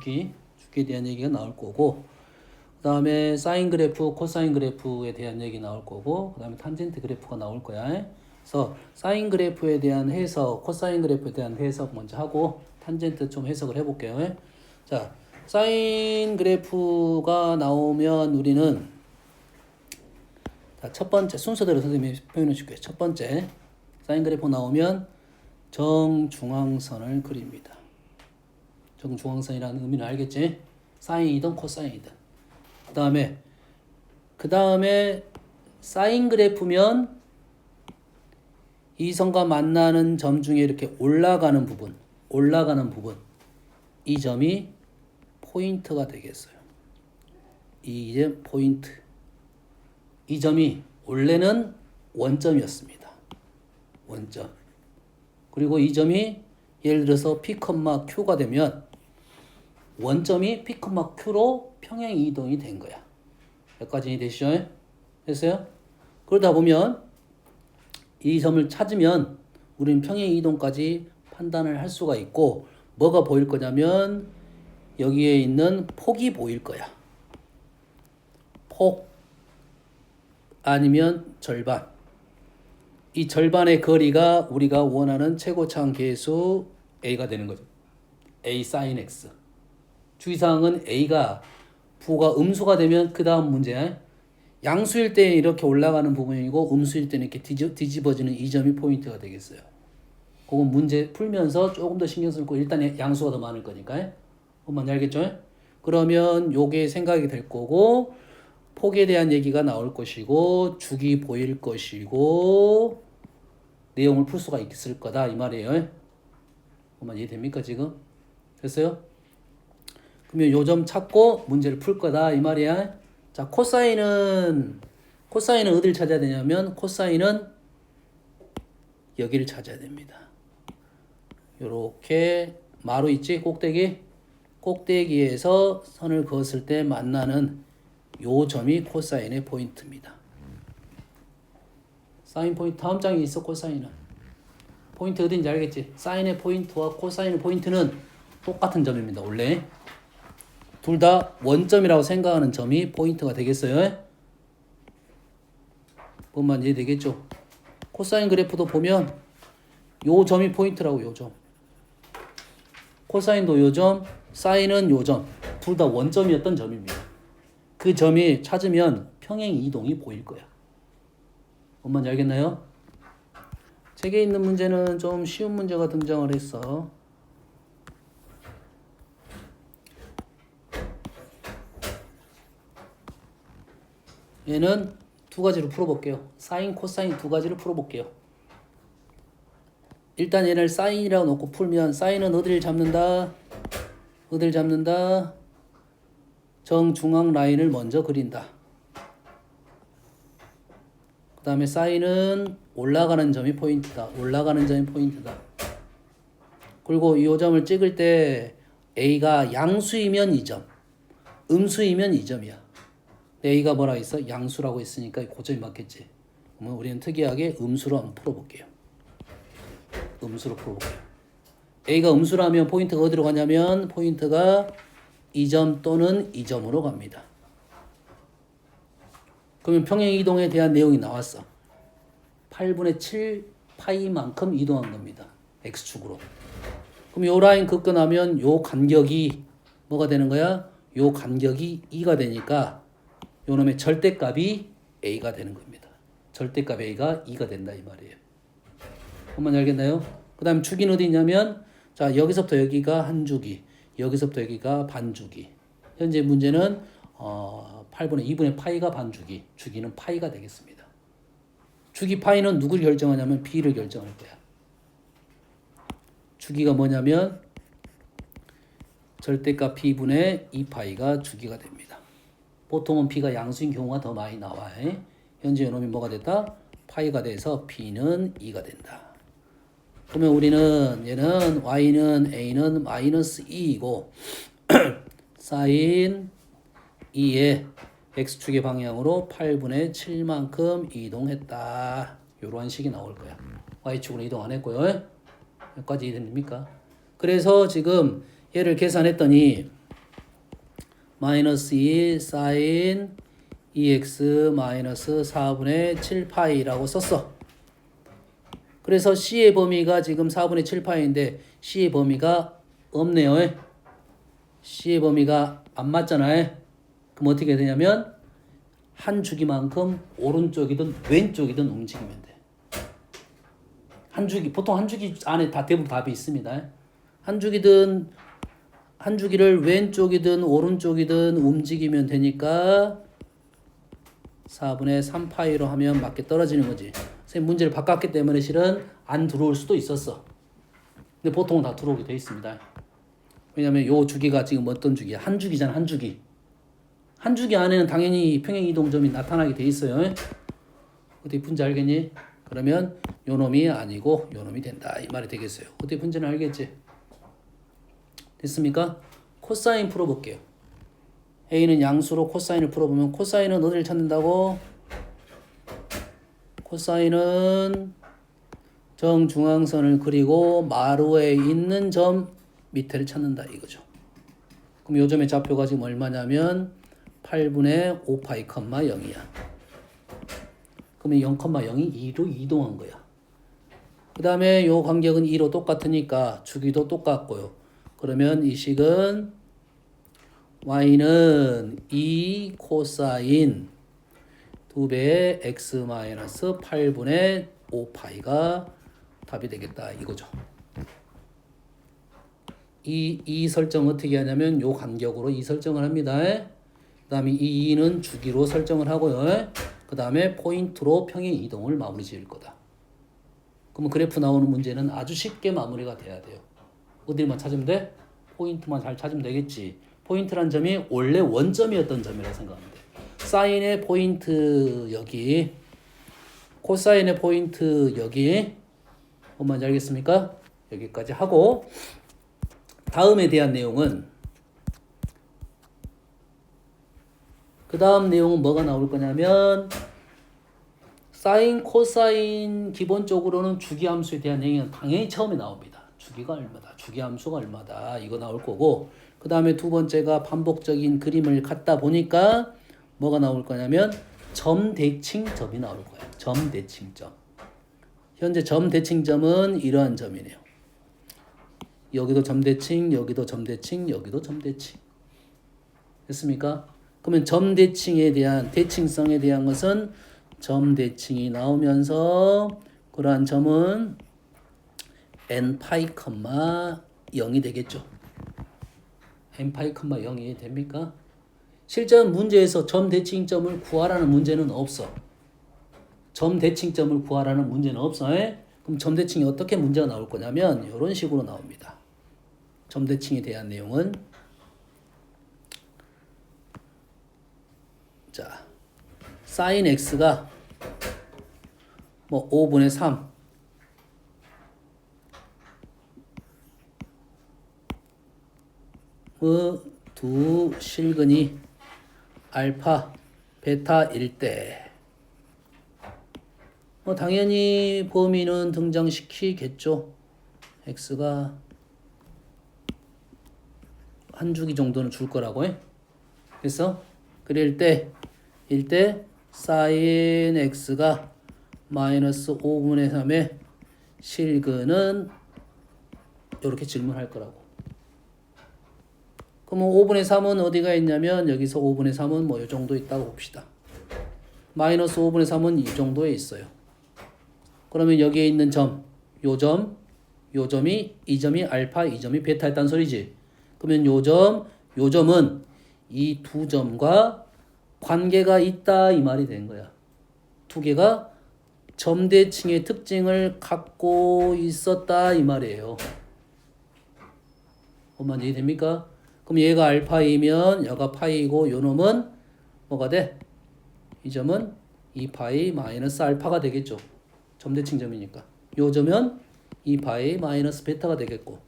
주기에 대한 얘기가 나올 거고, 그 다음에 사인 그래프, 코사인 그래프에 대한 얘기 나올 거고, 그 다음에 탄젠트 그래프가 나올 거야. 그래서 사인 그래프에 대한 해석, 코사인 그래프에 대한 해석 먼저 하고 탄젠트 좀 해석을 해볼게요. 자, 사인 그래프가 나오면 우리는 자, 첫 번째 순서대로 선생님이 표현해 줄게요. 첫 번째 사인 그래프 나오면 정중앙선을 그립니다. 정중앙선이라는 의미는 알겠지? 사인이든 코사인이든. 그 다음에 사인 그래프면 이 선과 만나는 점 중에 이렇게 올라가는 부분, 이 점이 포인트가 되겠어요. 이게 포인트. 이 점이 원래는 원점이었습니다. 원점. 그리고 이 점이 예를 들어서 P, Q가 되면 원점이 P, Q로 평행 이동이 된 거야. 여기까지 되시죠? 됐어요? 그러다 보면 이 점을 찾으면 우리는 평행 이동까지 판단을 할 수가 있고, 뭐가 보일 거냐면 여기에 있는 폭이 보일 거야. 폭 아니면 절반. 이 절반의 거리가 우리가 원하는 최고차항 계수 A가 되는 거죠. A sin X. 주의사항은 A가 부호가 음수가 되면 그 다음 문제. 양수일 때 이렇게 올라가는 부분이고 음수일 때는 이렇게 뒤집어지는 이 점이 포인트가 되겠어요. 그건 문제 풀면서 조금 더 신경 쓸 거. 일단 양수가 더 많을 거니까. 뭔지 알겠죠? 그러면 요게 생각이 될 거고, 폭에 대한 얘기가 나올 것이고, 주기 보일 것이고, 내용을 풀 수가 있을 거다 이 말이에요. 뭔지 이해됩니까 지금? 됐어요? 그러면 요 점 찾고 문제를 풀 거다 이 말이야. 자, 코사인은 어디를 찾아야 되냐면 코사인은 여기를 찾아야 됩니다. 요렇게 마루 있지? 꼭대기에서 선을 그었을 때 만나는 요 점이 코사인의 포인트입니다. 사인 포인트 다음 장에 있어. 코사인은 포인트 어딘지 알겠지? 사인의 포인트와 코사인의 포인트는 똑같은 점입니다. 원래 둘 다 원점이라고 생각하는 점이 포인트가 되겠어요. 뭔만 이해되겠죠? 코사인 그래프도 보면 요 점이 포인트라고. 요 점. 코사인도 요 점, 사인은 요 점. 둘 다 원점이었던 점입니다. 그 점이 찾으면 평행 이동이 보일 거야. 뭔지 알겠나요? 책에 있는 문제는 좀 쉬운 문제가 등장을 했어. 얘는 두 가지로 풀어볼게요. 사인, 코사인 두 가지를 풀어볼게요. 일단 얘를 사인이라고 놓고 풀면 사인은 어디를 잡는다? 정중앙 라인을 먼저 그린다. 그 다음에 사인은 올라가는 점이 포인트다. 그리고 이 점을 찍을 때 A가 양수이면 이 점, 음수이면 이 점이야. A가 뭐라 했어? 양수라고 했으니까 그 점이 맞겠지. 그러면 우리는 특이하게 음수로 한번 풀어볼게요. A가 음수라면 포인트가 어디로 가냐면 포인트가 이 점 또는 이 점으로 갑니다. 그러면 평행 이동에 대한 내용이 나왔어. 8분의 7 파이만큼 이동한 겁니다. X축으로. 그럼 요 라인 긋고 나면 요 간격이 뭐가 되는 거야? 요 간격이 2가 되니까 요 놈의 절대값이 A가 되는 겁니다. 절대값 A가 2가 된다 이 말이에요. 한번 알겠나요? 그 다음 주기는 어디 있냐면 자, 여기서부터 여기가 한 주기, 여기서부터 여기가 반 주기. 현재 문제는 8분의 2분의 파이가 반 주기, 주기는 파이가 되겠습니다. 주기 파이는 누굴 결정하냐면 B를 결정할 거야. 주기가 뭐냐면 절대값 P분의 2파이가 주기가 됩니다. 보통은 P가 양수인 경우가 더 많이 나와요. 현재 이놈이 뭐가 됐다? 파이가 돼서 P는 2가 된다. 그러면 우리는 얘는 Y는 A는 마이너스 2이고 사인 2의 X축의 방향으로 8분의 7만큼 이동했다. 이러한 식이 나올 거야. Y축으로 이동 안 했고요. 여기까지 이해됩니까? 그래서 지금 얘를 계산했더니 마이너스 2 사인 2x 마이너스 4분의 7파이라고 썼어. 그래서 C의 범위가 지금 4분의 7파이인데 C의 범위가 없네요. C의 범위가 안 맞잖아요. 그럼 어떻게 되냐면 한 주기만큼 오른쪽이든 왼쪽이든 움직이면 돼. 한 주기, 보통 한 주기 안에 다 대부분 답이 있습니다. 한 주기를 왼쪽이든 오른쪽이든 움직이면 되니까 4분의 3파이로 하면 맞게 떨어지는 거지. 선생님 문제를 바꿨기 때문에 실은 안 들어올 수도 있었어. 근데 보통은 다 들어오게 돼 있습니다. 왜냐면 요 주기가 지금 어떤 주기야? 한 주기잖아, 한 주기. 한 주기 안에는 당연히 평행이동점이 나타나게 돼 있어요. 어떻게 푼지 알겠니? 그러면 요 놈이 아니고 요 놈이 된다 이 말이 되겠어요. 어떻게 푼지는 알겠지? 됐습니까? 코사인 풀어볼게요. A는 양수로 코사인을 풀어보면 코사인은 어디를 찾는다고? 코사인은 정중앙선을 그리고 마루에 있는 점 밑에를 찾는다 이거죠. 그럼 요 점의 좌표가 지금 얼마냐면 8분의 5파이, 0이야. 그러면 0,0이 2로 이동한 거야. 그 다음에 요 간격은 2로 똑같으니까 주기도 똑같고요. 그러면 이 식은 y는 2 코사인 2배의 x 마이너스 8분의 5파이가 답이 되겠다 이거죠. 이 설정 어떻게 하냐면 요 간격으로 이 설정을 합니다. 그 다음에 이 2는 주기로 설정을 하고요. 그 다음에 포인트로 평행 이동을 마무리 지을 거다. 그러면 그래프 나오는 문제는 아주 쉽게 마무리가 돼야 돼요. 어디만 찾으면 돼? 포인트만 잘 찾으면 되겠지. 포인트란 점이 원래 원점이었던 점이라고 생각하면 돼. 사인의 포인트 여기, 코사인의 포인트 여기. 뭔지 알겠습니까? 여기까지 하고 다음에 대한 내용은 그 다음 내용은 뭐가 나올 거냐면 사인, 코사인 기본적으로는 주기함수에 대한 얘기는 당연히 처음에 나옵니다. 주기가 얼마다, 주기함수가 얼마다 이거 나올 거고 그 다음에 두 번째가 반복적인 그림을 갖다 보니까 뭐가 나올 거냐면 점대칭점이 나올 거예요. 점대칭점. 현재 점대칭점은 이러한 점이네요. 여기도 점대칭, 여기도 점대칭, 여기도 점대칭. 됐습니까? 그러면 점대칭에 대한 대칭성에 대한 것은 점대칭이 나오면서 그러한 점은 n파이, 0이 되겠죠. n파이, 0이 됩니까? 실제 문제에서 점대칭점을 구하라는 문제는 없어. 점대칭점을 구하라는 문제는 없어. 그럼 점대칭이 어떻게 문제가 나올 거냐면 이런 식으로 나옵니다. 점대칭에 대한 내용은 자, sin x가 뭐 5분의 3 두 실근이 알파, 베타일 때 당연히 범위는 등장시키겠죠. x가 한 주기 정도는 줄 거라고 해. 그래서 그릴 때 sin x가 마이너스 5분의 3의 실근은 이렇게 질문할 거라고. 그러면 5분의 3은 어디가 있냐면 여기서 5분의 3은 뭐 이 정도 있다고 봅시다. 마이너스 5분의 3은 이 정도에 있어요. 그러면 여기에 있는 점, 요 점이 이 점이 알파, 이 점이 베타였단 소리지. 그러면 요 점은 이 두 점과 관계가 있다 이 말이 된 거야. 두 개가 점대칭의 특징을 갖고 있었다 이 말이에요. 뭔 이해됩니까? 그럼 얘가 알파이면 얘가 파이고 요 놈은 뭐가 돼? 이 점은 2파이 마이너스 알파가 되겠죠. 점대칭점이니까. 요 점은 2파이 마이너스 베타가 되겠고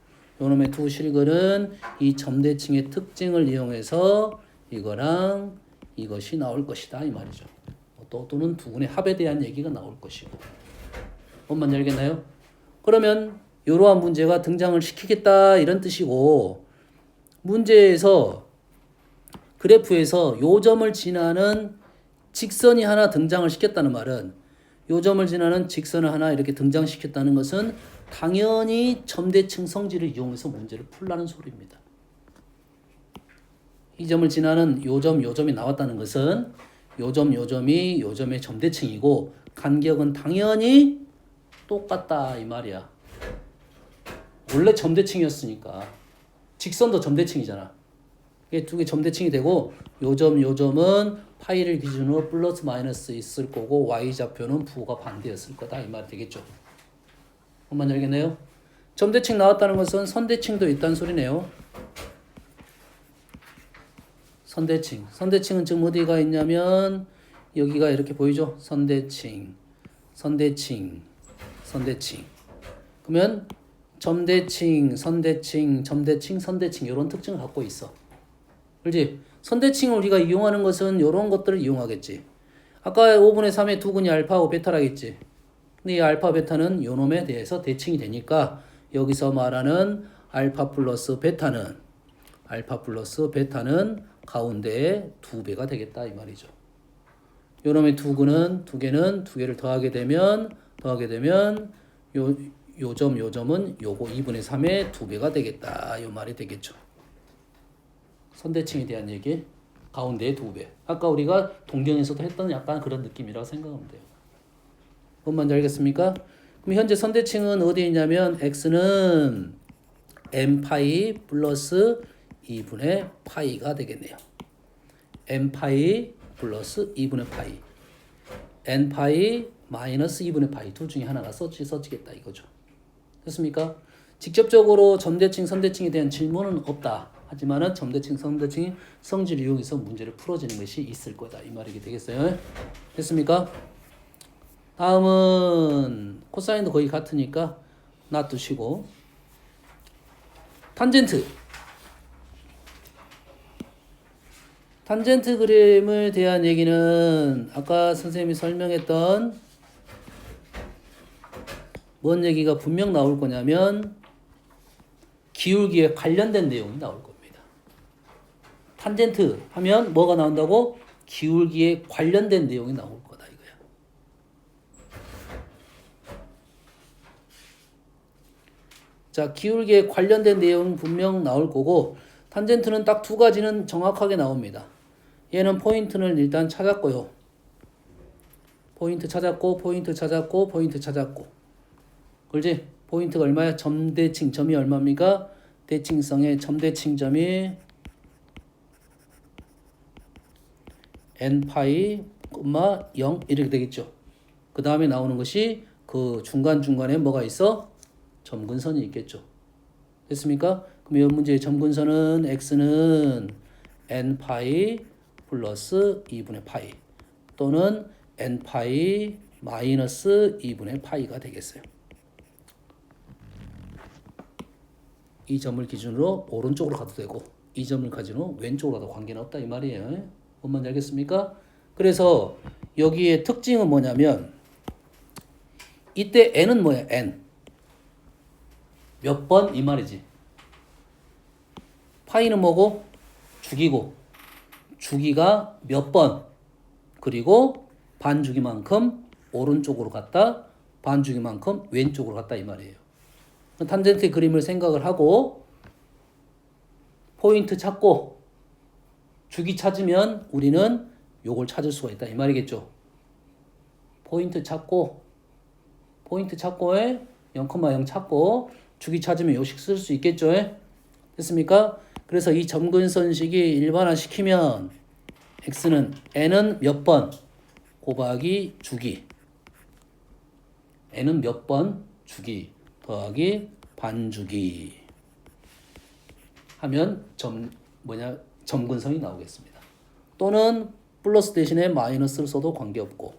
요 놈의 두 실근은 이 점대칭의 특징을 이용해서 이거랑 이것이 나올 것이다 이 말이죠. 또는 두 분의 합에 대한 얘기가 나올 것이고. 뭔 알겠나요? 그러면 이러한 문제가 등장을 시키겠다 이런 뜻이고 문제에서 그래프에서 요 점을 지나는 직선이 하나 등장을 시켰다는 말은 요 점을 지나는 직선을 하나 이렇게 등장시켰다는 것은 당연히 점대칭 성질을 이용해서 문제를 풀라는 소리입니다. 이 점을 지나는 요 점이 나왔다는 것은 요 점이 요 점의 점대칭이고 간격은 당연히 똑같다 이 말이야. 원래 점대칭이었으니까 직선도 점대칭이잖아. 이게 두 개 점대칭이 되고 요 점은 파이를 기준으로 플러스 마이너스 있을 거고 y좌표는 부호가 반대였을 거다 이 말 되겠죠. 한번 알겠네요. 점대칭 나왔다는 것은 선대칭도 있다는 소리네요. 선대칭은 지금 어디가 있냐면 여기가 이렇게 보이죠? 선대칭. 그러면 점대칭, 선대칭 이런 특징을 갖고 있어. 그렇지? 선대칭을 우리가 이용하는 것은 이런 것들을 이용하겠지. 아까 5분의 3의 두근이 알파하고 베타라겠지. 근데 이 알파, 베타는 요 놈에 대해서 대칭이 되니까 여기서 말하는 알파 플러스 베타는 가운데에 2배가 되겠다 이 말이죠. 요 놈의 두 개를 더하게 되면 요 점은 요거 2분의 3의 2배가 되겠다 요 말이 되겠죠. 선대칭에 대한 얘기 가운데의 2배. 아까 우리가 동경에서도 했던 약간 그런 느낌이라고 생각하면 돼요. 뭔 말인지 알겠습니까? 그럼 현재 선대칭은 어디에 있냐면 x는 n파이 플러스 2분의 파이가 되겠네요. n파이 플러스 2분의 파이, n파이 마이너스 2분의 파이 둘 중에 하나가 써지겠다 이거죠. 됐습니까? 직접적으로 점대칭, 선대칭에 대한 질문은 없다. 하지만은 점대칭, 선대칭 성질을 이용해서 문제를 풀어지는 것이 있을 거다. 이 말이 되겠어요. 됐습니까? 다음은 코사인도 거의 같으니까 놔두시고 탄젠트 그림에 대한 얘기는 아까 선생님이 설명했던 뭔 얘기가 분명 나올 거냐면 기울기에 관련된 내용이 나올 겁니다. 탄젠트 하면 뭐가 나온다고? 기울기에 관련된 내용이 나올 거다 이거야. 자, 기울기에 관련된 내용은 분명 나올 거고 탄젠트는 딱 두 가지는 정확하게 나옵니다. 얘는 포인트를 일단 찾았고요. 포인트 찾았고 그렇지? 포인트가 얼마야? 점대칭 점이 얼마입니까? 대칭성의 점대칭점이 n파이, 0 이렇게 되겠죠. 그 다음에 나오는 것이 그 중간중간에 뭐가 있어? 점근선이 있겠죠. 됐습니까? 그럼 이 문제의 점근선은 x는 n파이 플러스 2분의 파이 또는 n파이 마이너스 2분의 파이가 되겠어요. 이 점을 기준으로 오른쪽으로 가도 되고 이 점을 기준으로 왼쪽으로 가도 관계는 없다 이 말이에요. 뭔 말인지 알겠습니까? 그래서 여기에 특징은 뭐냐면 이때 n은 뭐야? n 몇 번 이 말이지. 파이는 뭐고? 주기고 주기가 몇 번 그리고 반주기만큼 오른쪽으로 갔다 반주기만큼 왼쪽으로 갔다 이 말이에요. 탄젠트 그림을 생각을 하고 포인트 찾고 주기 찾으면 우리는 요걸 찾을 수가 있다 이 말이겠죠. 포인트 찾고에 0,0 찾고 주기 찾으면 요식 쓸 수 있겠죠. 됐습니까? 그래서 이 점근선식이 일반화시키면 x는 n은 몇 번 곱하기 주기 n은 몇 번 주기 더하기 반주기 하면 점근선이 나오겠습니다. 또는 플러스 대신에 마이너스를 써도 관계없고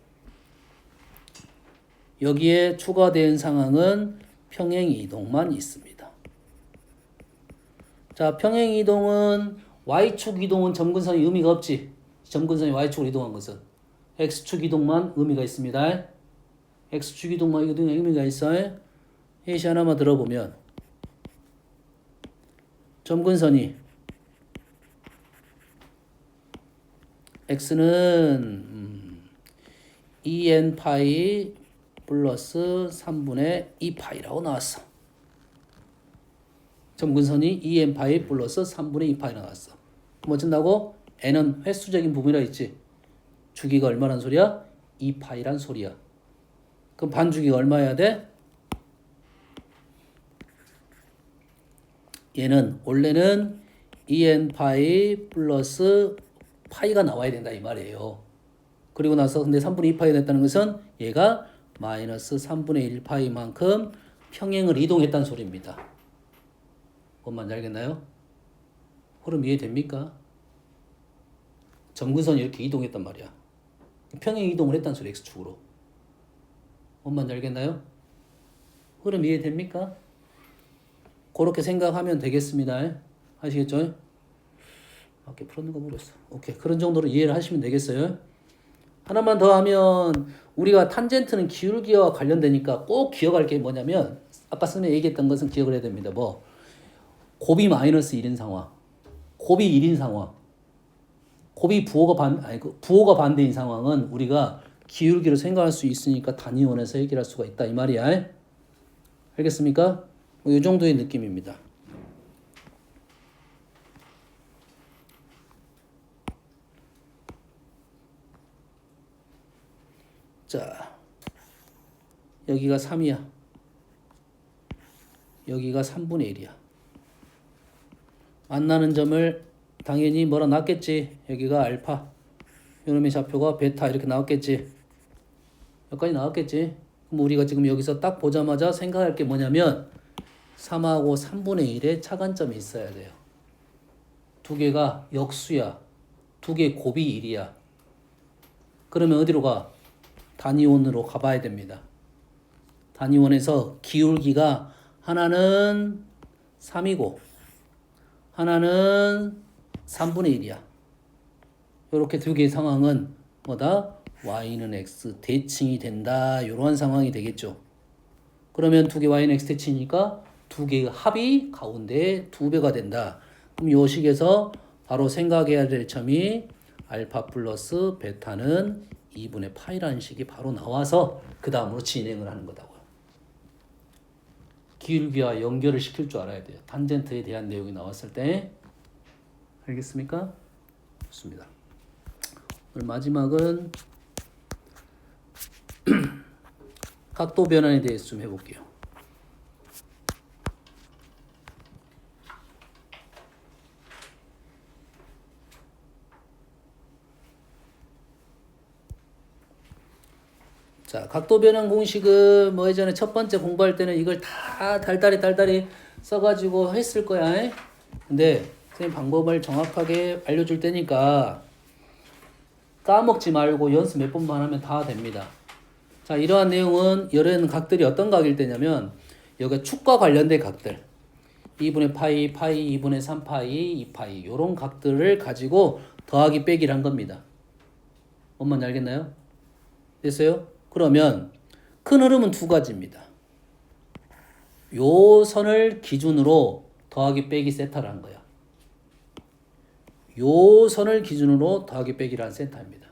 여기에 추가된 상황은 평행이동만 있습니다. 자, 평행이동은 y축 이동은 점근선이 의미가 없지. 점근선이 y축으로 이동한 것은 x축 이동만 의미가 있습니다. x축 이동만 의미가 있어요. 예시 하나만 들어보면 점근선이 x는 2n 파이 플러스 3분의 2 파이라고 나왔어. 점근선이 2n 파이 플러스 3분의 2 파이라고 나왔어. 그럼 어쩐다고? n은 횟수적인 부분이라 했지. 주기가 얼마란 소리야? 2 파이란 소리야. 그럼 반주기가 얼마여야 돼? 얘는 원래는 2n 파이 플러스 파이가 나와야 된다 이 말이에요. 그리고 나서 근데 3분의 2 파이가 됐다는 것은 얘가 마이너스 3분의 1 파이만큼 평행을 이동했다는 소리입니다. 뭔 말인지 알겠나요? 흐름 이해됩니까? 점근선이 이렇게 이동했단 말이야. 평행 이동을 했다는 소리 x축으로. 뭔 말인지 알겠나요? 흐름 이해됩니까? 그렇게 생각하면 되겠습니다. 아시겠죠? 밖에 풀었는 거 모르겠어. 오케이. 그런 정도로 이해를 하시면 되겠어요. 하나만 더 하면 우리가 탄젠트는 기울기와 관련되니까 꼭 기억할 게 뭐냐면 아까 선생님이 얘기했던 것은 기억을 해야 됩니다. 뭐 곱이 마이너스 1인 상황, 곱이 1인 상황, 곱이 부호가 반대인 상황은 우리가 기울기로 생각할 수 있으니까 단위원에서 해결할 수가 있다 이 말이야. 알겠습니까? 뭐 이 정도의 느낌입니다. 자, 여기가 3이야. 여기가 3분의 1이야. 만나는 점을 당연히 뭐라 놨겠지. 여기가 알파. 요놈의 좌표가 베타 이렇게 나왔겠지. 여기까지 나왔겠지. 그럼 우리가 지금 여기서 딱 보자마자 생각할 게 뭐냐면 3하고 3분의 1의 차관점이 있어야 돼요. 두 개가 역수야. 두 개 곱이 1이야. 그러면 어디로 가? 단위원으로 가봐야 됩니다. 단위원에서 기울기가 하나는 3이고 하나는 3분의 1이야. 이렇게 두 개의 상황은 뭐다? y는 x 대칭이 된다. 이러한 상황이 되겠죠. 그러면 두 개 y는 x 대칭이니까 두 개의 합이 가운데 2배가 된다. 그럼 이 식에서 바로 생각해야 될 점이 알파 플러스 베타는 2분의 파이라는 식이 바로 나와서 그 다음으로 진행을 하는 거다고요. 기울기와 연결을 시킬 줄 알아야 돼요. 탄젠트에 대한 내용이 나왔을 때. 알겠습니까? 좋습니다. 오늘 마지막은 각도 변환에 대해서 좀 해볼게요. 자, 각도 변환 공식은 뭐 예전에 첫 번째 공부할 때는 이걸 다 달달이 써가지고 했을 거야. 근데 선생님 방법을 정확하게 알려줄 테니까 까먹지 말고 연습 몇 번만 하면 다 됩니다. 자, 이러한 내용은 이런 각들이 어떤 각일 때냐면 여기 축과 관련된 각들 2분의 파이, 2분의 3파이, 2파이 이런 각들을 가지고 더하기 빼기를 한 겁니다. 뭔 말인지 알겠나요? 됐어요? 그러면 큰 흐름은 두 가지입니다. 요 선을 기준으로 더하기 빼기 세타를 한 거야. 요 선을 기준으로 더하기 빼기를 한 세타입니다.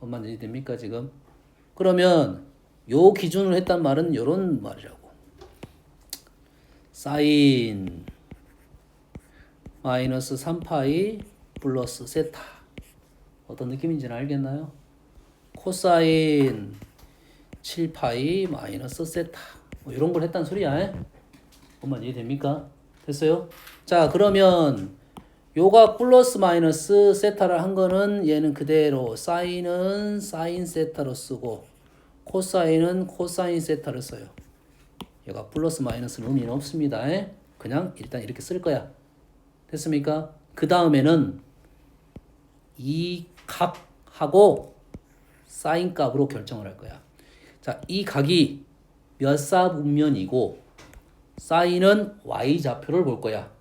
뭔 말인지 됩니까 지금? 그러면 요 기준으로 했단 말은 요런 말이라고. 사인 마이너스 3파이 플러스 세타. 어떤 느낌인지는 알겠나요? 코사인 7파이 마이너스 세타 뭐 이런 걸 했단 소리야. 뭔말 이해됩니까? 됐어요? 자, 그러면 요가 플러스 마이너스 세타를 한 거는 얘는 그대로 사인은 사인 세타로 쓰고 코사인은 코사인 세타를 써요. 얘가 플러스 마이너스는 의미는 없습니다. 그냥 일단 이렇게 쓸 거야. 됐습니까? 그 다음에는 이 값하고 사인 값으로 결정을 할 거야. 자, 이 각이 몇 사분면이고 사인은 y좌표를 볼 거야.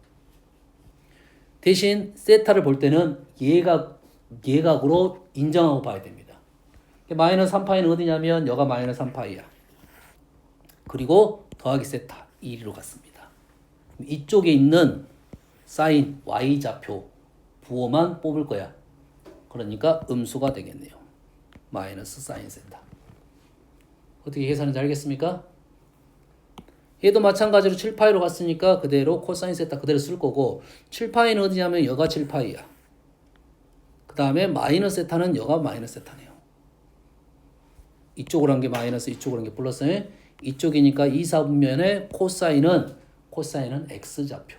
대신 세타를 볼 때는 예각으로 인정하고 봐야 됩니다. 마이너스 3파이는 어디냐면 여가 마이너스 3파이야. 그리고 더하기 세타 1로 갔습니다. 이쪽에 있는 사인 y좌표 부호만 뽑을 거야. 그러니까 음수가 되겠네요. 마이너스 사인 세타. 어떻게 계산하는지 알겠습니까? 얘도 마찬가지로 7파이로 갔으니까 그대로 코사인 세타 그대로 쓸 거고 7파이는 어디냐면 여가 7파이야. 그 다음에 마이너스 세타는 여가 마이너스 세타네요. 이쪽으로 한 게 마이너스, 이쪽으로 한 게 플러스. 이쪽이니까 2사분면의 코사인은 X좌표.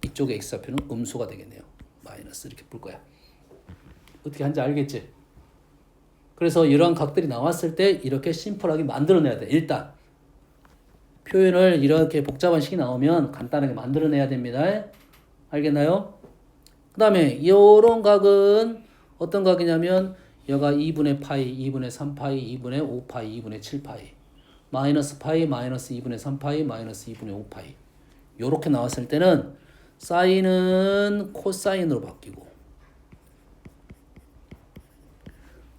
이쪽의 X좌표는 음수가 되겠네요. 마이너스 이렇게 풀 거야. 어떻게 하는지 알겠지? 그래서 이러한 각들이 나왔을 때 이렇게 심플하게 만들어내야 돼. 일단 표현을 이렇게 복잡한 식이 나오면 간단하게 만들어내야 됩니다. 알겠나요? 그 다음에 이런 각은 어떤 각이냐면 여가 2분의 파이, 2분의 3파이, 2분의 5파이, 2분의 7파이 마이너스 파이, 마이너스 2분의 3파이, 마이너스 2분의 5파이 요렇게 나왔을 때는 사인은 코사인으로 바뀌고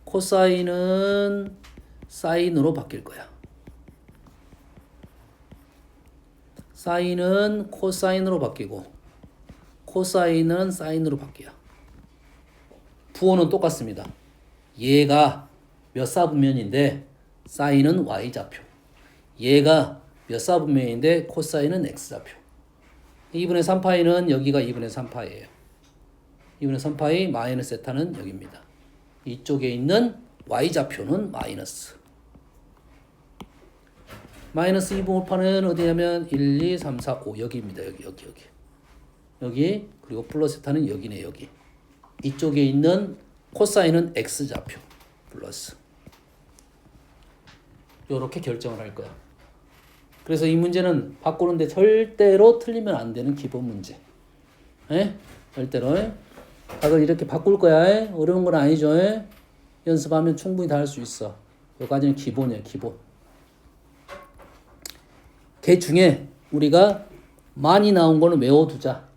코사인은 사인으로 바뀔 거야. 사인은 코사인으로 바뀌고 코사인은 사인으로 바뀌어. 부호는 똑같습니다. 얘가 몇 사분면인데 사인은 y좌표. 얘가 몇 사분면인데 코사인은 x좌표. 2분의 3파이는 여기가 2분의 3파이예요. 2분의 3파이 마이너스 세타는 여기입니다. 이쪽에 있는 y좌표는 마이너스. 마이너스 2분의 5파는 어디냐면 1, 2, 3, 4, 5 여기입니다. 여기 그리고 플러스 세타는 여기네 여기. 이쪽에 있는 코사인은 x좌표 플러스. 요렇게 결정을 할 거야. 그래서 이 문제는 바꾸는데 절대로 틀리면 안 되는 기본 문제. 에? 절대로. 각을 이렇게 바꿀 거야. 어려운 건 아니죠. 연습하면 충분히 다 할 수 있어. 여기까지는 기본이에요. 기본. 걔 중에 우리가 많이 나온 거는 외워두자.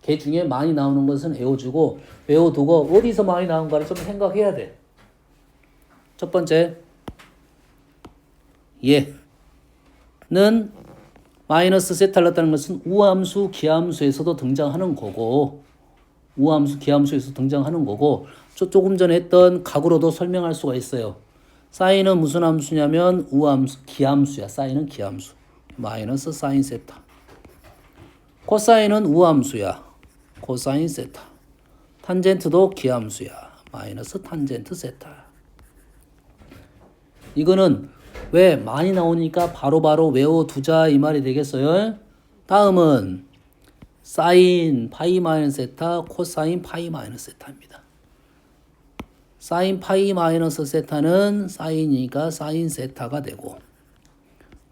걔 중에 많이 나오는 것은 외워주고 외워두고 어디서 많이 나온가를 좀 생각해야 돼. 첫 번째 얘는 마이너스 세타를 넣었다는 것은 우함수, 기함수에서도 등장하는 거고 우함수, 기함수에서 등장하는 거고 조금 전에 했던 각으로도 설명할 수가 있어요. 사인은 무슨 함수냐면 우함수, 기함수야. 사인은 기함수. 마이너스 사인 세타. 코사인은 우함수야. 코사인 세타. 탄젠트도 기함수야. 마이너스 탄젠트 세타. 이거는 왜 많이 나오니까 바로바로 외워두자 이 말이 되겠어요. 다음은 사인 파이 마이너스 세타, 코사인 파이 마이너스 세타입니다. 사인 파이 마이너스 세타는 사인이니까 사인 세타가 되고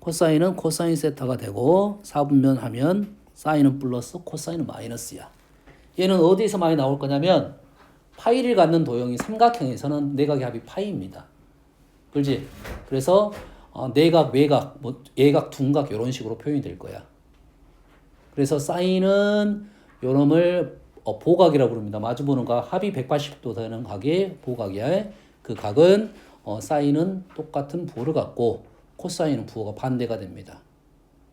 코사인은 코사인 세타가 되고 4분면 하면 사인은 플러스 코사인은 마이너스야. 얘는 어디서 많이 나올 거냐면 파이를 갖는 도형이 삼각형에서는 내각의 합이 파이입니다. 그렇지? 그래서 내각, 외각, 뭐 예각, 둔각 이런 식으로 표현이 될 거야. 그래서 사인은 요놈을 보각이라고 부릅니다. 마주보는 각 합이 180도 되는 각이 보각이야. 그 각은 사인은 똑같은 부호를 갖고 코사인은 부호가 반대가 됩니다.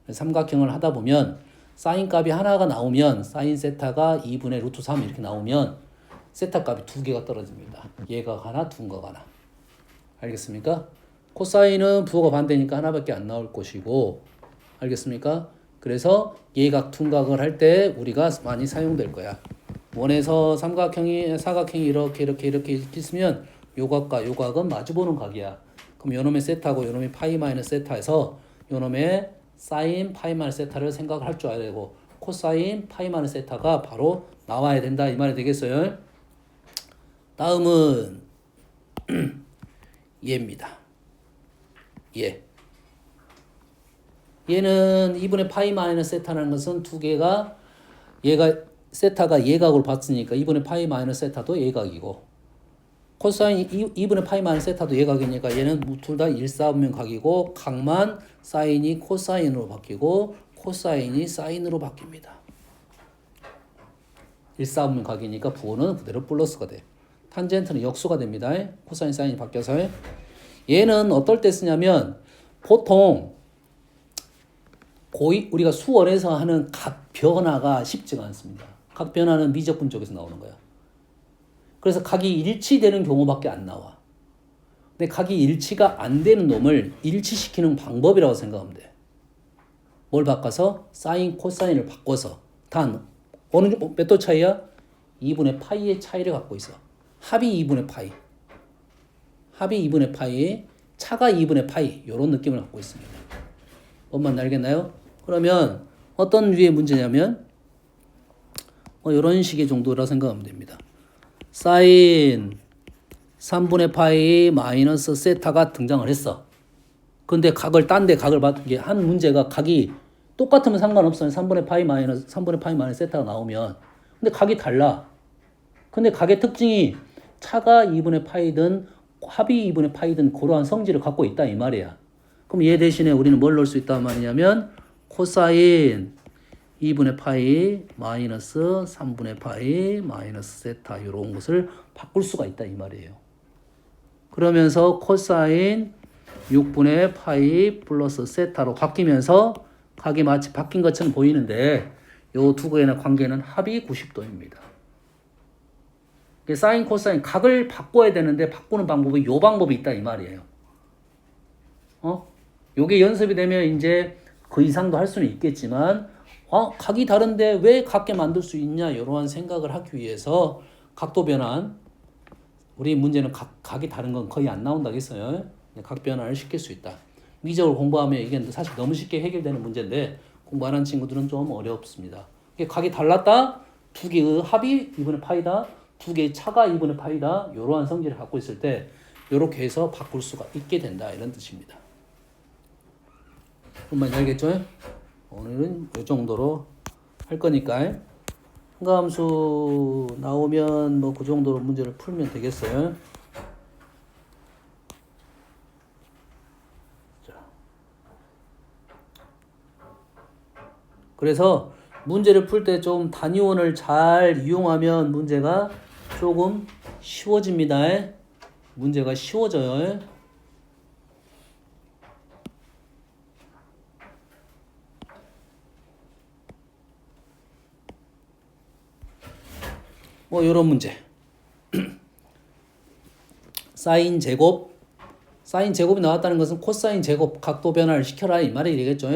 삼각형을 하다 보면 사인 값이 하나가 나오면 사인 세타가 2분의 루트 3 이렇게 나오면 세타 값이 두 개가 떨어집니다. 얘가 하나, 둔각 하나. 알겠습니까? 코사인은 부호가 반대니까 하나밖에 안 나올 것이고 알겠습니까? 그래서 예각, 둔각을 할 때 우리가 많이 사용될 거야. 원에서 사각형이 이렇게 있으면 요각과 요각은 마주보는 각이야. 그럼 요놈의 세타고 요놈의 파이 마이너스 세타에서 요놈의 사인 파이 마이너스 세타를 생각할 줄 알아야 되고 코사인 파이 마이너스 세타가 바로 나와야 된다 이 말이 되겠어요. 다음은 얘입니다. 얘는 2분의 파이 마이너스 세타라는 것은 두 개가 얘가 세타가 예각으로 봤으니까 2분의 파이 마이너스 세타도 예각이고 코사인 2분의 파이 마이너스 세타도 예각이니까 얘는 둘 다 1사분면 각이고 각만 사인이 코사인으로 바뀌고 코사인이 사인으로 바뀝니다. 1사분면 각이니까 부호는 그대로 플러스가 돼. 탄젠트는 역수가 됩니다. 코사인 사인이 바뀌어서 얘는 어떨 때 쓰냐면 보통 우리가 수원에서 하는 각 변화가 쉽지가 않습니다. 각 변화는 미적분 쪽에서 나오는 거야. 그래서 각이 일치되는 경우밖에 안 나와. 근데 각이 일치가 안 되는 놈을 일치시키는 방법이라고 생각하면 돼. 뭘 바꿔서? 사인, 코사인을 바꿔서. 단 어느 몇 도 차이야? 2분의 파이의 차이를 갖고 있어. 합이 2분의 파이. 합이 2분의 파이, 차가 2분의 파이. 이런 느낌을 갖고 있습니다. 뭔 알겠나요? 그러면 어떤 류의 문제냐면 이런 식의 정도라 생각하면 됩니다. 사인 3분의 파이 마이너스 세타가 등장을 했어. 근데 각을 딴 데 각을 받은 게 한 문제가 각이 똑같으면 상관없어요. 3분의 파이 마이너스 세타가 나오면. 근데 각이 달라. 근데 각의 특징이 차가 2분의 파이든 합이 2분의 파이든 그러한 성질을 갖고 있다 이 말이야. 그럼 얘 대신에 우리는 뭘 넣을 수 있단 말이냐면 코사인 2분의 파이 마이너스 3분의 파이 마이너스 세타 이런 것을 바꿀 수가 있다 이 말이에요. 그러면서 코사인 6분의 파이 플러스 세타로 바뀌면서 각이 마치 바뀐 것처럼 보이는데 이 두 개의 관계는 합이 90도입니다. 사인, 코사인 각을 바꿔야 되는데 바꾸는 방법이 이 방법이 있다 이 말이에요. 요게 연습이 되면 이제 그 이상도 할 수는 있겠지만 각이 다른데 왜 같게 만들 수 있냐 이러한 생각을 하기 위해서 각도 변환 우리 문제는 각이 다른 건 거의 안 나온다겠어요. 각 변환을 시킬 수 있다. 미적으로 공부하면 이게 사실 너무 쉽게 해결되는 문제인데 공부 안 한 친구들은 좀 어렵습니다. 이게 각이 달랐다. 두 개의 합이 2분의 파이다. 두 개의 차가 2분의 파이다. 이러한 성질을 갖고 있을 때 이렇게 해서 바꿀 수가 있게 된다. 이런 뜻입니다. 정말 알겠죠? 오늘은 이 정도로 할 거니까 한가함수 나오면 뭐 그 정도로 문제를 풀면 되겠어요. 그래서 문제를 풀 때 좀 단위원을 잘 이용하면 문제가 조금 쉬워집니다. 문제가 쉬워져요. 뭐 이런 문제. 사인 제곱이 나왔다는 것은 코사인 제곱 각도 변화를 시켜라 이 말이 되겠죠.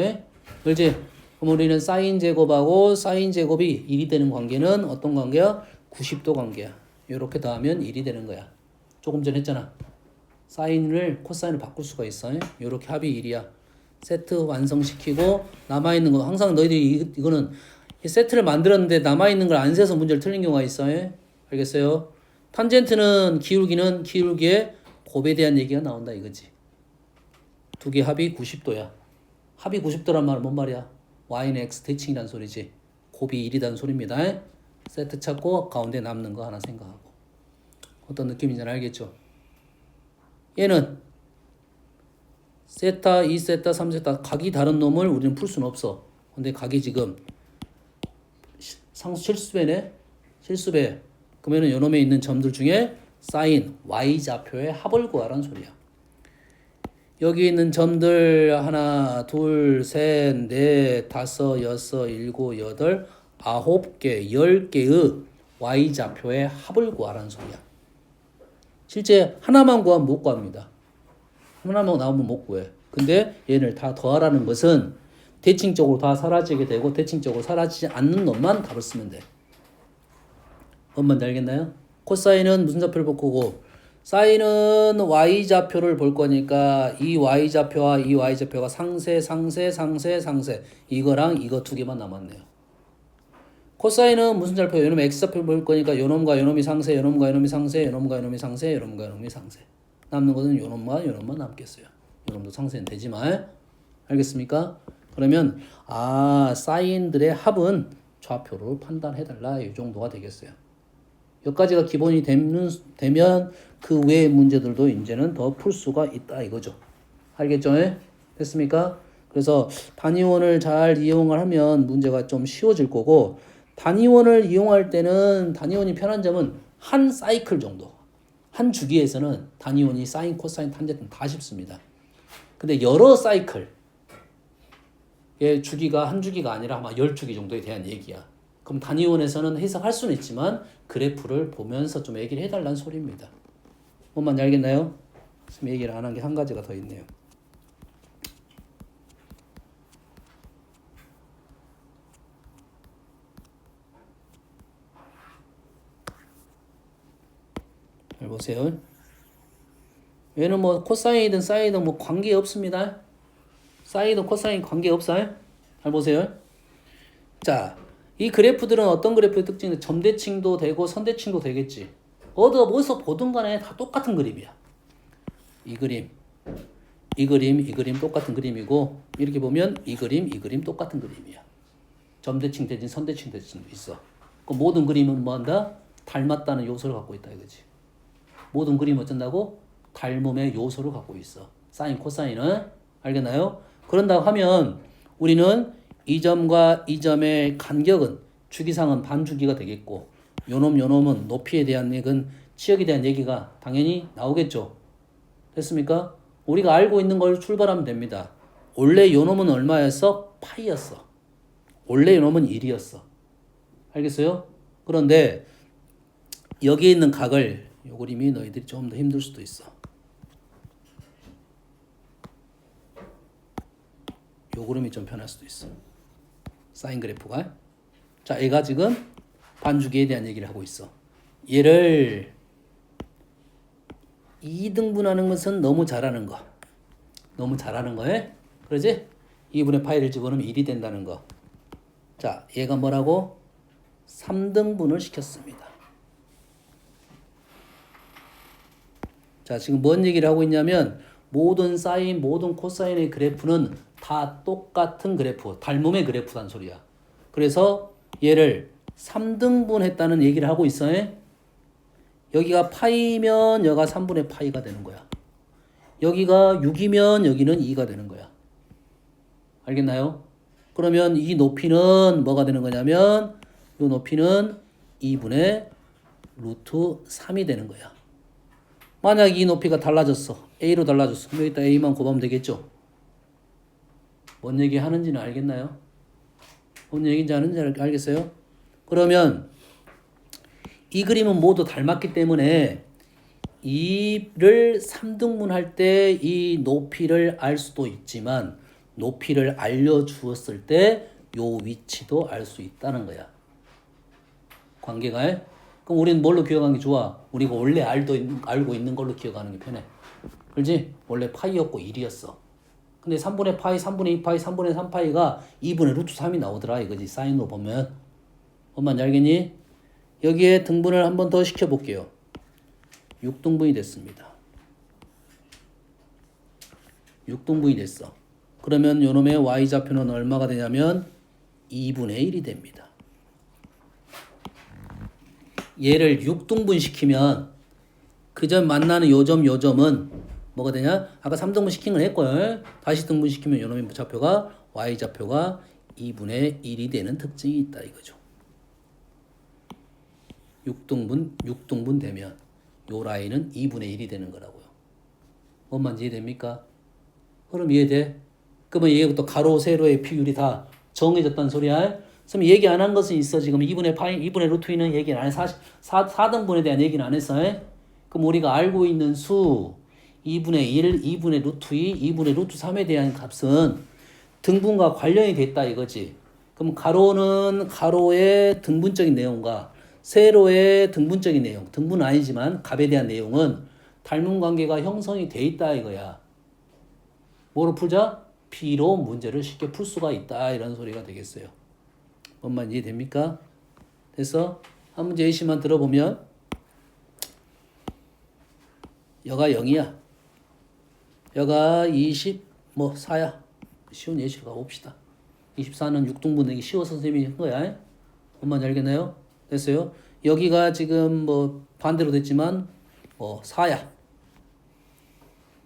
그렇지? 그럼 우리는 사인 제곱하고 사인 제곱이 1이 되는 관계는 어떤 관계야? 90도 관계야. 이렇게 더하면 1이 되는 거야. 조금 전 했잖아. 사인을 코사인을 바꿀 수가 있어. 이렇게 합이 1이야. 세트 완성시키고 남아있는 거 항상 너희들이 이거는 세트를 만들었는데 남아있는 걸 안 세서 문제를 틀린 경우가 있어요. 알겠어요? 탄젠트는 기울기의 곱에 대한 얘기가 나온다 이거지. 두 개 합이 90도야. 합이 90도란 말은 뭔 말이야? y는 x 대칭이란 소리지. 곱이 1이란 소리입니다. 세트 찾고 가운데 남는 거 하나 생각하고. 어떤 느낌인지 알겠죠? 얘는 세타, 2세타, 3세타 각이 다른 놈을 우리는 풀 수는 없어. 근데 각이 지금 상수 실수배네? 실수배. 그러면은 요놈에 있는 점들 중에 사인 y좌표의 합을 구하라는 소리야. 여기 있는 점들 하나, 둘, 셋, 넷, 다섯, 여섯, 일곱, 여덟, 9개, 10개의 y좌표의 합을 구하라는 소리야. 실제 하나만 구하면 못 구합니다. 하나만 나오면 못 구해. 근데 얘를 다 더하라는 것은 대칭적으로 다 사라지게 되고 대칭적으로 사라지지 않는 놈만 답을 쓰면 돼. 뭔지 알겠나요? 코사인은 무슨 좌표를 볼 거고 사인은 y좌표를 볼 거니까 이 y좌표와 이 y좌표가 상세 이거랑 이거 두 개만 남았네요. 코사인은 무슨 좌표예요? 요놈 x좌표를 볼 거니까 요놈과 요놈이 상세, 요놈과 요놈이 상세, 요놈과 요놈이 상세, 요놈과 요놈이 상세. 남는 것은 요놈과 요놈만 남겠어요. 요놈도 상세는 되지만 알겠습니까? 그러면 사인들의 합은 좌표로 판단해달라 이 정도가 되겠어요. 여기까지가 기본이 되면 그 외의 문제들도 이제는 더 풀 수가 있다 이거죠. 알겠죠? 됐습니까? 그래서 단위원을 잘 이용을 하면 문제가 좀 쉬워질 거고 단위원을 이용할 때는 단위원이 편한 점은 한 사이클 정도 한 주기에서는 단위원이 사인, 코사인, 탄젠트 다 쉽습니다. 근데 여러 사이클 의 주기가 한 주기가 아니라 아마 10주기 정도에 대한 얘기야. 그럼 단위원에서는 해석할 수는 있지만 그래프를 보면서 좀 얘기를 해달라는 소리입니다. 뭔 말인지 알겠나요? 지금 얘기를 안 한 게 한 가지가 더 있네요. 잘 보세요. 얘는 뭐 코사인이든 사인이든 뭐 관계 없습니다. 사인이든 코사인 관계 없어요. 잘 보세요. 자, 이 그래프들은 어떤 그래프의 특징은 점대칭도 되고 선대칭도 되겠지. 어디서 보든 간에 다 똑같은 그림이야. 이 그림, 이 그림, 이 그림 똑같은 그림이고 이렇게 보면 이 그림 똑같은 그림이야. 점대칭 대칭, 선대칭 대칭도 있어. 그 모든 그림은 뭐한다? 닮았다는 요소를 갖고 있다 이거지. 모든 그림은 어쩐다고? 닮음의 요소를 갖고 있어. 사인, 코사인은 알겠나요? 그런다고 하면 우리는 이 점과 이 점의 간격은 주기상은 반주기가 되겠고 요놈은 높이에 대한 얘기는 치역에 대한 얘기가 당연히 나오겠죠. 됐습니까? 우리가 알고 있는 걸 출발하면 됩니다. 원래 요놈은 얼마였어? 파이였어. 원래 요놈은 1이었어. 알겠어요? 그런데 여기에 있는 각을 요 그림이 너희들이 좀 더 힘들 수도 있어. 요 그림이 좀 편할 수도 있어. 사인 그래프가. 자, 얘가 지금 반주기에 대한 얘기를 하고 있어. 얘를 2등분하는 것은 너무 잘하는 거. 너무 잘하는 거에. 그러지? 2분의 파이를 집어넣으면 1이 된다는 거. 자, 얘가 뭐라고? 3등분을 시켰습니다. 자, 지금 뭔 얘기를 하고 있냐면 모든 사인, 모든 코사인의 그래프는 다 똑같은 그래프, 닮음의 그래프란 소리야. 그래서 얘를 3등분 했다는 얘기를 하고 있어요. 여기가 파이면 여기가 3분의 파이가 되는 거야. 여기가 6이면 여기는 2가 되는 거야. 알겠나요? 그러면 이 높이는 뭐가 되는 거냐면 이 높이는 2분의 루트 3이 되는 거야. 만약 이 높이가 달라졌어. A로 달라졌어. 그럼 여기다 A만 곱하면 되겠죠. 뭔 얘기 하는지는 알겠나요? 뭔 얘기인지 아는지 알겠어요? 그러면 이 그림은 모두 닮았기 때문에 이를 3등분 할 때 이 높이를 알 수도 있지만 높이를 알려주었을 때 요 위치도 알 수 있다는 거야. 관계가. 그럼 우리는 뭘로 기억하는 게 좋아? 우리가 원래 알고 있는 걸로 기억하는 게 편해. 그렇지? 원래 파이였고 1이었어. 근데 3분의 파이, 3분의 2파이, 3분의 3파이가 2분의 루트 3이 나오더라 이거지. 사인으로 보면. 엄마는 알겠니? 여기에 등분을 한 번 더 시켜볼게요. 6등분이 됐습니다. 6등분이 됐어. 그러면 요놈의 y좌표는 얼마가 되냐면 2분의 1이 됩니다. 얘를 6등분 시키면 그 점 만나는 요점은 뭐가 되냐? 아까 3등분 시킨 걸 했고요. 다시 등분시키면 요놈의 좌표가 y좌표가 2분의 1이 되는 특징이 있다 이거죠. 6등분 되면 요 라인은 2분의 1이 되는 거라고요. 뭔 말인지 이해됩니까? 그럼 이해돼? 그러면 얘부터 가로, 세로의 비율이 다 정해졌다는 소리야. 그럼 얘기 안 한 것은 있어. 지금 2분의 파이, 2분의 루트 2는 얘기는 안 해. 4등분에 대한 얘기는 안 했어. 그럼 우리가 알고 있는 수 2분의 1, 2분의 루트 2, 2분의 루트 3에 대한 값은 등분과 관련이 됐다 이거지. 그럼 가로는 가로의 등분적인 내용과 세로의 등분적인 내용, 등분은 아니지만 값에 대한 내용은 닮은 관계가 형성이 돼 있다 이거야. 뭐로 풀자? B로 문제를 쉽게 풀 수가 있다 이런 소리가 되겠어요. 뭔 말인지 이해됩니까? 됐어? 한 문제 예시만 들어보면 여가 0이야. 여가 4야. 쉬운 예시로 가봅시다. 24는 6등분 내기 쉬워서 선생님이 한 거야. 뭔 말인지 알겠나요? 됐어요? 여기가 지금 뭐 반대로 됐지만 4야.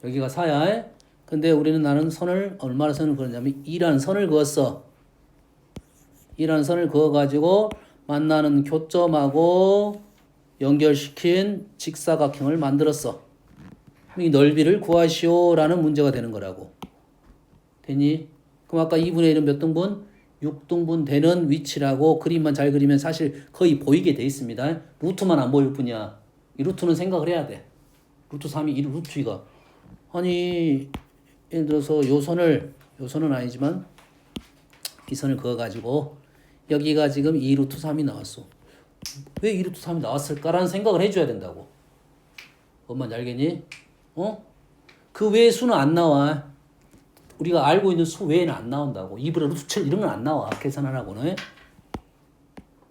여기가 4야. 근데 우리는 나는 선을 얼마나 선을 그었냐면 2라는 선을 그었어. 2라는 선을 그어가지고 만나는 교점하고 연결시킨 직사각형을 만들었어. 이 넓이를 구하시오라는 문제가 되는 거라고. 됐니? 그럼 아까 2분의 1은 몇 등분? 6등분 되는 위치라고 그림만 잘 그리면 사실 거의 보이게 돼 있습니다. 루트만 안 보일 뿐이야. 이 루트는 생각을 해야 돼. 루트 3이 이 루트 2가 아니 예를 들어서 요선은 아니지만 이 선을 그어가지고 여기가 지금 2 루트 3이 나왔어. 왜 2 루트 3이 나왔을까라는 생각을 해줘야 된다고. 뭔지 알겠니? 그 외의 수는 안 나와. 우리가 알고 있는 수 외에는 안 나온다고. 2분의 루트 7 이런 건 안 나와. 계산하라고는.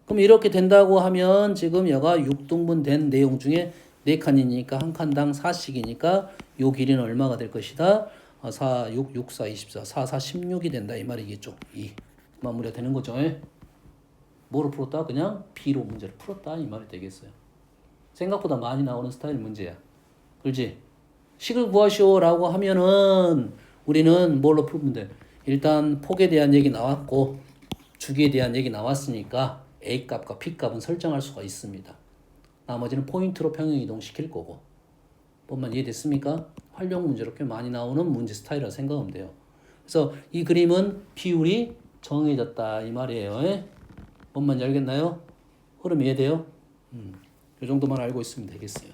그럼 이렇게 된다고 하면 지금 여가 6등분 된 내용 중에 4칸이니까 한 칸당 4씩이니까 요 길이는 얼마가 될 것이다. 4, 6, 6, 4, 24, 4, 4, 16이 된다 이 말이겠죠. 2 마무리가 되는 거죠. 뭐로 풀었다? 그냥 B로 문제를 풀었다 이 말이 되겠어요. 생각보다 많이 나오는 스타일 문제야. 그렇지? 식을 구하시오라고 하면은 우리는 뭘로 풀면 돼? 일단 폭에 대한 얘기 나왔고 주기에 대한 얘기 나왔으니까 A 값과 B 값은 설정할 수가 있습니다. 나머지는 포인트로 평행 이동시킬 거고. 뭔만 이해됐습니까? 활용 문제로 꽤 많이 나오는 문제 스타일이라 생각하면 돼요. 그래서 이 그림은 비율이 정해졌다 이 말이에요. 뭔 말인지 알겠나요? 흐름 이해돼요? 이 정도만 알고 있으면 되겠어요.